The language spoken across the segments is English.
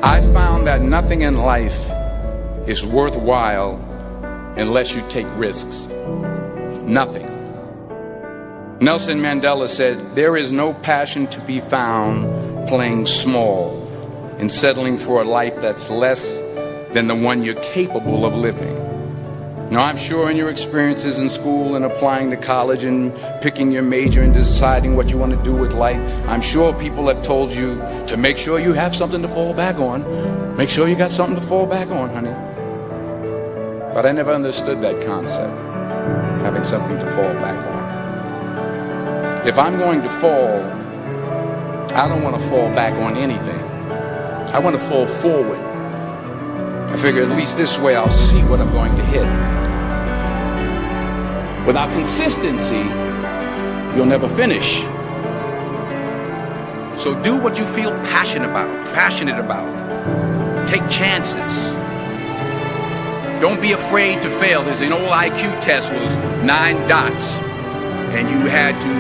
I found that nothing in life is worthwhile unless you take risks. Nothing. Nelson Mandela said, "There is no passion to be found playing small and settling for a life that's less than the one you're capable of living." Now, I'm sure in your experiences in school and applying to college and picking your major and deciding what you want to do with life, I'm sure people have told you to make sure you have something to fall back on. Make sure you got something to fall back on, honey. But I never understood that concept, having something to fall back on. If I'm going to fall, I don't want to fall back on anything. I want to fall forward. I figure at least this way I'll see what I'm going to hit. Without consistency, you'll never finish. So do what you feel passionate about. Take chances. Don't be afraid to fail. There's an old IQ test was 9 dots, and you had to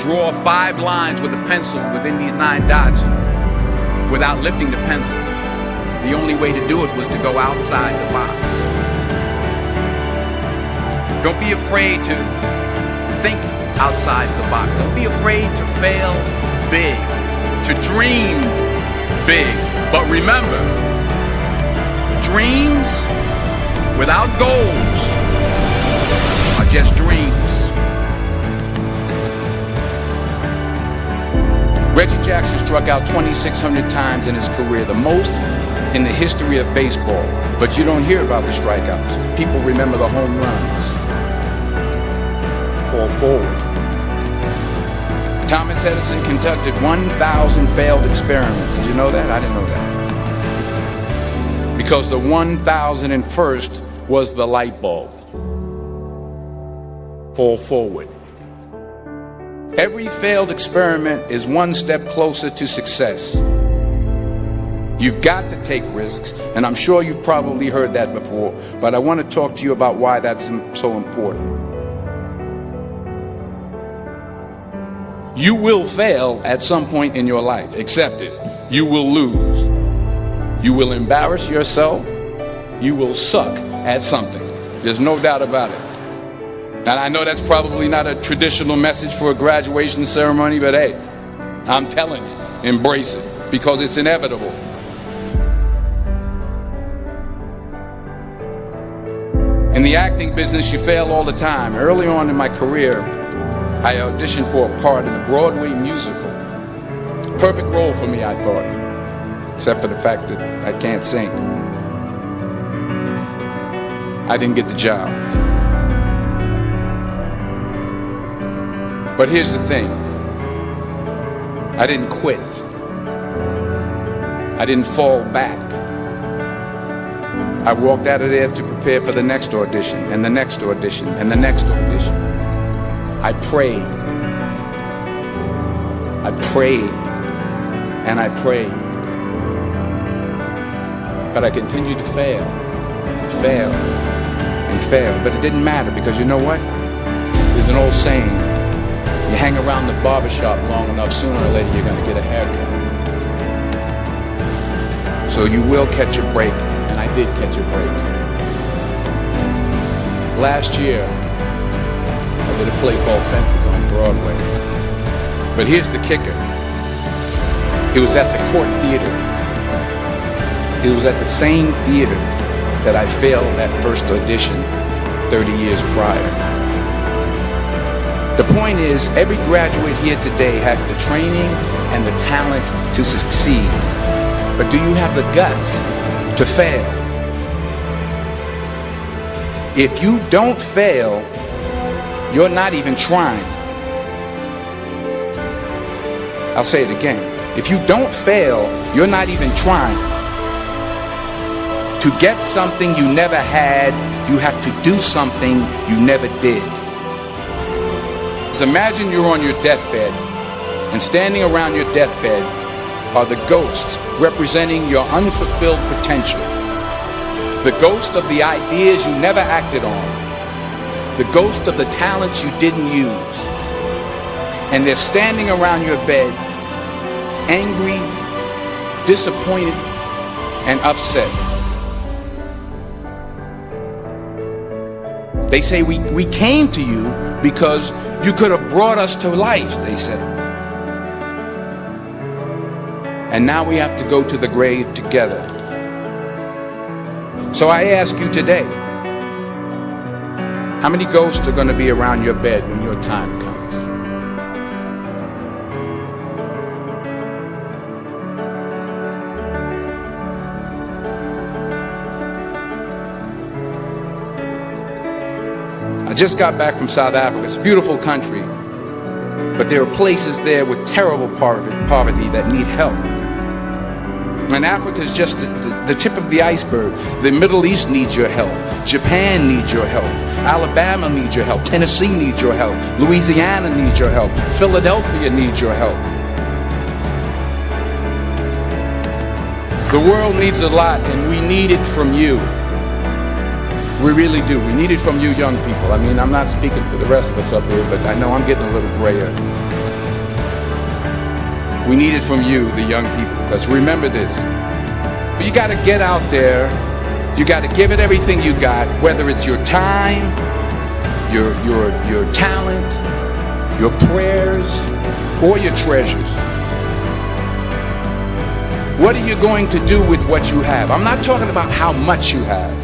draw 5 lines with a pencil within these 9 dots without lifting the pencil. The only way to do it was to go outside the box. Don't be afraid to think outside the box. Don't be afraid to fail big, to dream big. But remember, dreams without goals are just dreams. Reggie Jackson struck out 2,600 times in his career, the most in the history of baseball. But you don't hear about the strikeouts. People remember the home runs. Fall forward. Thomas Edison conducted 1,000 failed experiments. Did you know that? I didn't know that. Because the 1,001st was the light bulb. Fall forward. Every failed experiment is one step closer to success. You've got to take risks, and I'm sure you've probably heard that before, but I want to talk to you about why that's so important. You will fail at some point in your life. Accept it. You will lose. You will embarrass yourself. You will suck at something. There's no doubt about it. And I know that's probably not a traditional message for a graduation ceremony, but hey, I'm telling you, embrace it, because it's inevitable. In the acting business, you fail all the time. Early on in my career, I auditioned for a part in a Broadway musical. Perfect role for me, I thought, except for the fact that I can't sing. I didn't get the job. But here's the thing. I didn't quit. I didn't fall back. I walked out of there to prepare for the next audition, and the next audition, and the next audition. I prayed. I prayed. And I prayed. But I continued to fail, and fail. But it didn't matter, because you know what? There's an old saying, you hang around the barbershop long enough, sooner or later you're going to get a haircut. So you will catch a break, and I did catch a break. Last year, I did a play called Fences on Broadway. But here's the kicker. It was at the Court Theater. It was at the same theater that I failed that first audition 30 years prior. The point is, every graduate here today has the training and the talent to succeed. But do you have the guts to fail? If you don't fail, you're not even trying. I'll say it again. If you don't fail, you're not even trying. To get something you never had, you have to do something you never did. So imagine you're on your deathbed, and standing around your deathbed are the ghosts representing your unfulfilled potential. The ghost of the ideas you never acted on. The ghost of the talents you didn't use. And they're standing around your bed, angry, disappointed, and upset. They say we came to you because you could have brought us to life, they say. And now we have to go to the grave together. So I ask you today, how many ghosts are going to be around your bed when your time comes? I just got back from South Africa. It's a beautiful country, but there are places there with terrible poverty that need help. And Africa is just the tip of the iceberg. The Middle East needs your help. Japan needs your help. Alabama needs your help. Tennessee needs your help. Louisiana needs your help. Philadelphia needs your help. The world needs a lot, and we need it from you. We really do. We need it from you young people. I mean, I'm not speaking for the rest of us up here, but I know I'm getting a little grayer. We need it from you, the young people, because remember this. You got to get out there. You got to give it everything you got, whether it's your time, your talent, your prayers, or your treasures. What are you going to do with what you have? I'm not talking about how much you have.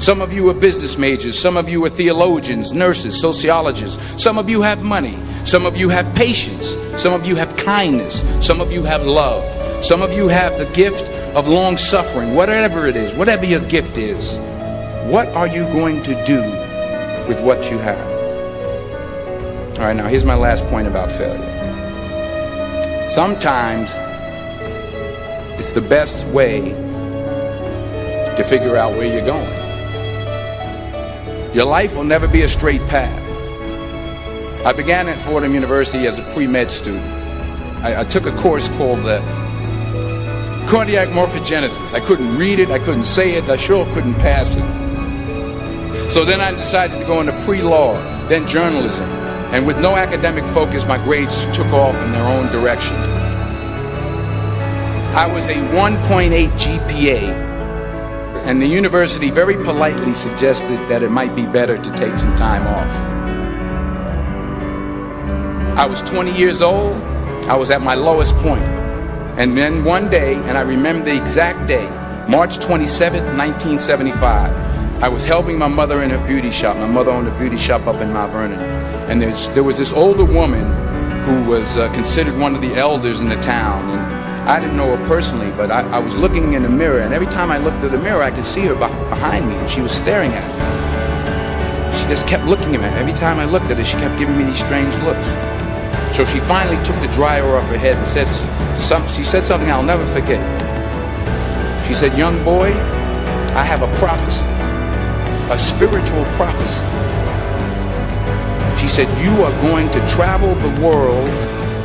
Some of you are business majors. Some of you are theologians, nurses, sociologists. Some of you have money. Some of you have patience. Some of you have kindness. Some of you have love. Some of you have the gift of long suffering. Whatever it is, whatever your gift is, what are you going to do with what you have? All right, now here's my last point about failure. Sometimes it's the best way to figure out where you're going. Your life will never be a straight path. I began at Fordham University as a pre-med student. I took a course called cardiac morphogenesis. I couldn't read it, I couldn't say it, I sure couldn't pass it. So then I decided to go into pre-law, then journalism. And with no academic focus, my grades took off in their own direction. I was a 1.8 GPA. And the university very politely suggested that it might be better to take some time off. I was 20 years old. I was at my lowest point. And then one day, and I remember the exact day, March 27th, 1975, I was helping my mother in her beauty shop. My mother owned a beauty shop up in Mount Vernon. And there was this older woman who was considered one of the elders in the town. And I didn't know her personally, but I was looking in the mirror, and every time I looked at the mirror, I could see her behind me, and she was staring at me. She just kept looking at me. Every time I looked at her, she kept giving me these strange looks. So she finally took the dryer off her head and she said something I'll never forget. She said, "Young boy, I have a prophecy, a spiritual prophecy." She said, "You are going to travel the world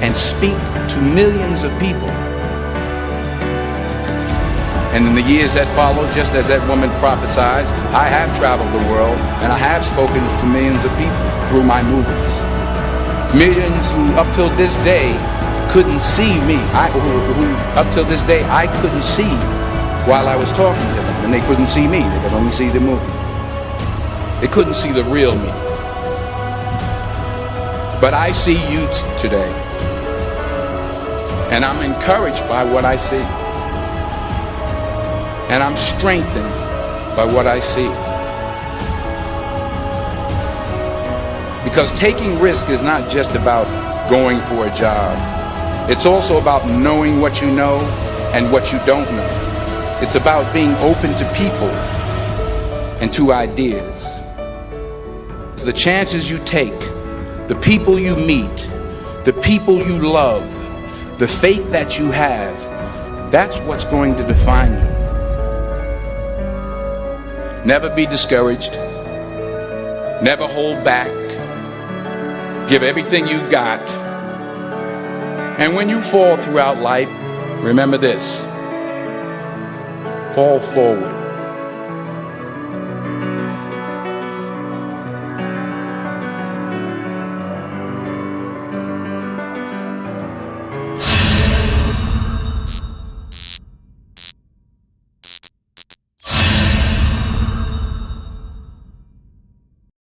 and speak to millions of people." And in the years that followed, just as that woman prophesied, I have traveled the world and I have spoken to millions of people through my movies. Millions who up till this day couldn't see me. Who up till this day I couldn't see while I was talking to them. And they couldn't see me. They could only see the movie. They couldn't see the real me. But I see you today. And I'm encouraged by what I see. And I'm strengthened by what I see. Because taking risk is not just about going for a job. It's also about knowing what you know and what you don't know. It's about being open to people and to ideas. The chances you take, the people you meet, the people you love, the faith that you have, that's what's going to define you. Never be discouraged. Never hold back. Give everything you got. And when you fall throughout life, remember this: fall forward.